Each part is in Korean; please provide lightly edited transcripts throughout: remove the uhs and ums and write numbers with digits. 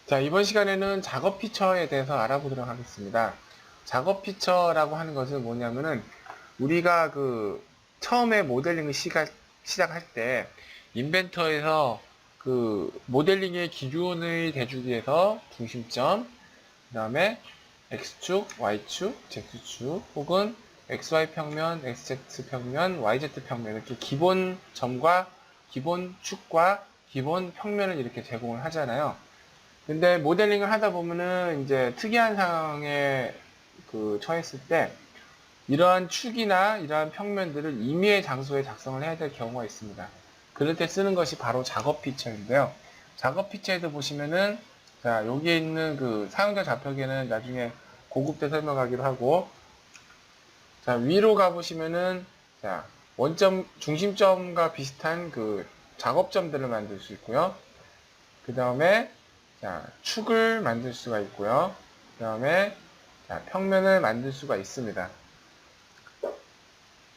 자, 이번 시간에는 작업 피처에 대해서 알아보도록 하겠습니다. 작업 피처라고 하는 것은 뭐냐면은 우리가 처음에 모델링을 시작할 때 인벤터에서 모델링의 기준을 대주기 위해서 중심점, 그 다음에 X축, Y축, Z축 혹은 XY 평면, XZ 평면, YZ 평면 이렇게 기본 점과 기본 축과 기본 평면을 이렇게 제공을 하잖아요. 근데 모델링을 하다 보면은 이제 특이한 상황에 처했을 때 이러한 축이나 이러한 평면들을 임의의 장소에 작성을 해야 될 경우가 있습니다. 그럴 때 쓰는 것이 바로 작업 피처인데요. 작업 피처에도 보시면은 자, 여기에 있는 사용자 좌표계는 나중에 고급 때 설명하기로 하고, 자, 위로 가보시면은 자, 원점 중심점과 비슷한 작업점들을 만들 수 있고요. 그 다음에 자, 축을 만들 수가 있고요. 그 다음에 평면을 만들 수가 있습니다.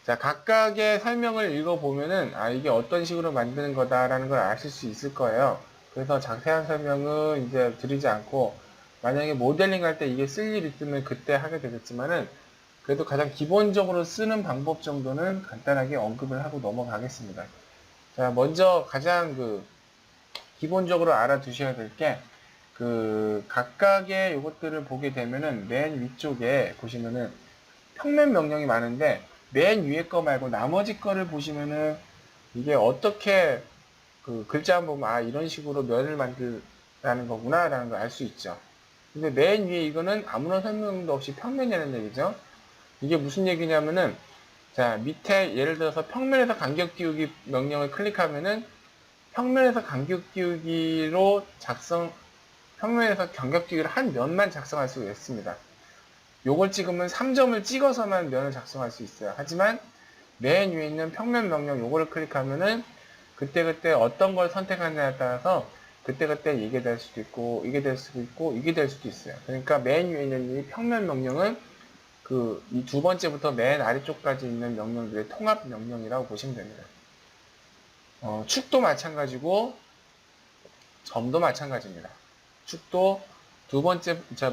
자, 각각의 설명을 읽어보면은 이게 어떤 식으로 만드는 거다라는 걸 아실 수 있을 거예요. 그래서 자세한 설명은 이제 드리지 않고, 만약에 모델링 할 때 이게 쓸 일 있으면 그때 하게 되겠지만은, 그래도 가장 기본적으로 쓰는 방법 정도는 간단하게 언급을 하고 넘어가겠습니다. 자, 먼저 가장 기본적으로 알아두셔야 될 게, 각각의 요것들을 보게 되면은 맨 위쪽에 보시면은 평면 명령이 많은데, 맨 위에 거 말고 나머지 거를 보시면은 이게 어떻게 글자 한번 보면 이런 식으로 면을 만들라는 거구나 라는 걸 알 수 있죠. 근데 맨 위에 이거는 아무런 설명도 없이 평면이라는 얘기죠. 이게 무슨 얘기냐면은 자, 밑에 예를 들어서 평면에서 간격 띄우기 명령을 클릭하면은 평면에서 간격 띄우기로 평면에서 간격 띄우기를 한 면만 작성할 수 있습니다. 요걸 찍으면 3점을 찍어서만 면을 작성할 수 있어요. 하지만 맨 위에 있는 평면 명령 요거를 클릭하면은 그때그때 어떤 걸 선택하느냐에 따라서 그때그때 이게 될 수도 있고 이게 될 수도 있고 이게 될 수도 있어요. 그러니까 맨 위에 있는 이 평면 명령은 이 두 번째부터 맨 아래쪽까지 있는 명령들의 통합 명령이라고 보시면 됩니다. 축도 마찬가지고 점도 마찬가지입니다. 축도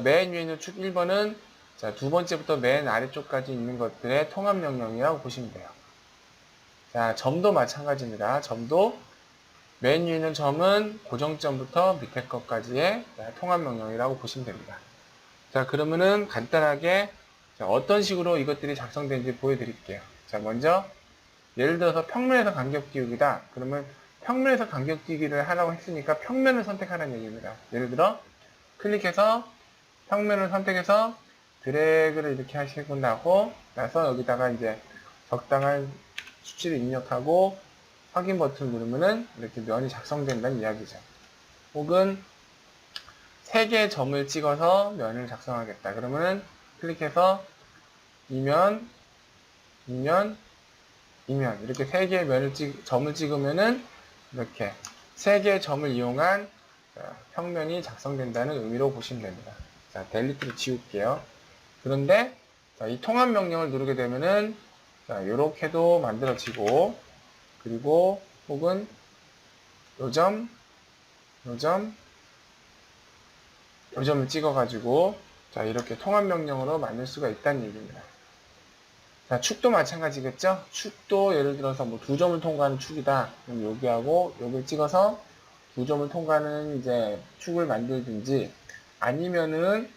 맨 위에 있는 축 1번은 자, 두 번째부터 맨 아래쪽까지 있는 것들의 통합 명령이라고 보시면 돼요. 자, 점도 마찬가지입니다. 점도 맨 위에 있는 점은 고정점부터 밑에 것까지의 통합 명령이라고 보시면 됩니다. 자, 그러면은 간단하게 어떤 식으로 이것들이 작성되는지 보여드릴게요. 자, 먼저 예를 들어서 평면에서 간격 띄우기다. 그러면 평면에서 간격 띄우기를 하라고 했으니까 평면을 선택하라는 얘기입니다. 예를 들어 클릭해서 평면을 선택해서 드래그를 이렇게 하시고 나서 여기다가 이제 적당한 수치를 입력하고 확인 버튼을 누르면은 이렇게 면이 작성된다는 이야기죠. 혹은 3개의 점을 찍어서 면을 작성하겠다. 그러면은 클릭해서 이면, 이면, 이면 이렇게 3개의 점을 찍으면은 이렇게 3개의 점을 이용한 평면이 작성된다는 의미로 보시면 됩니다. 자, 델리트를 지울게요. 그런데 이 통합 명령을 누르게 되면은 자, 이렇게도 만들어지고 그리고 혹은 요점, 요점, 요점을 찍어가지고 자, 이렇게 통합 명령으로 만들 수가 있다는 얘기입니다. 자, 축도 마찬가지겠죠? 축도 예를 들어서 뭐 2점을 통과하는 축이다. 그럼 여기하고 여기를 찍어서 2점을 통과하는 이제 축을 만들든지 아니면은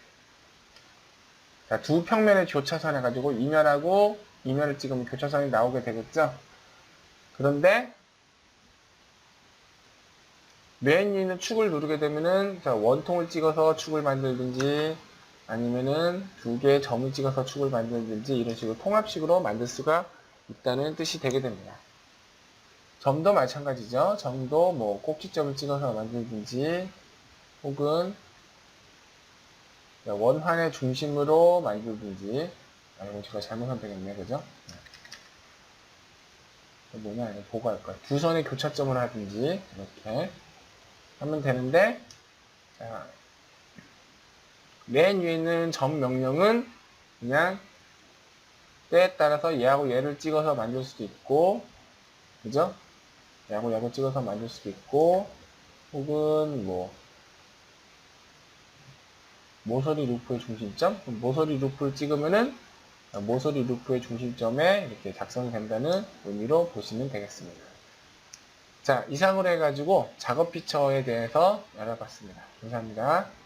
자, 두 평면의 교차선 해가지고 이면하고 이면을 찍으면 교차선이 나오게 되겠죠? 그런데 맨 위에 있는 축을 누르게 되면은 자, 원통을 찍어서 축을 만들든지 아니면은 2개의 점을 찍어서 축을 만들든지 이런 식으로 통합식으로 만들 수가 있다는 뜻이 되게 됩니다. 점도 마찬가지죠. 점도 뭐 꼭지점을 찍어서 만들든지 혹은 원환의 중심으로 만들든지 이건 제가 잘못 선택했네, 그죠? 뭐냐, 보고 할 거야. 두 선의 교차점을 하든지 이렇게 하면 되는데 자, 맨 위에 있는 점 명령은 그냥 때에 따라서 얘하고 얘를 찍어서 만들 수도 있고 그죠? 얘하고 얘를 찍어서 만들 수도 있고 혹은 뭐 모서리 루프의 중심점. 모서리 루프를 찍으면은 모서리 루프의 중심점에 이렇게 작성이 된다는 의미로 보시면 되겠습니다. 자, 이상으로 해가지고 작업 피처에 대해서 알아봤습니다. 감사합니다.